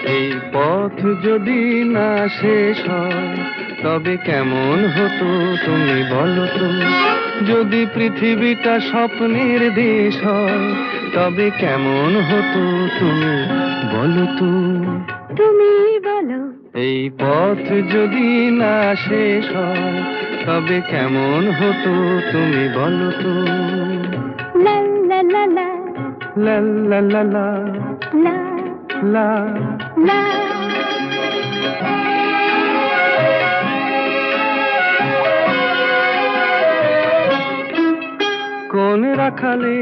এই পথ যদি না শেষ হয় তবে কেমন হতো তুমি বলো তো। যদি পৃথিবীটা স্বপ্নের দেশ হয় তবে কেমন হতো তুমি বলো তো। তুমি বলো। এই পথ যদি না শেষ হয় তবে কেমন হতো তুমি বলো তো। লা লা লা লা লা লা লা লা লা লা। লা। কোন রাখালে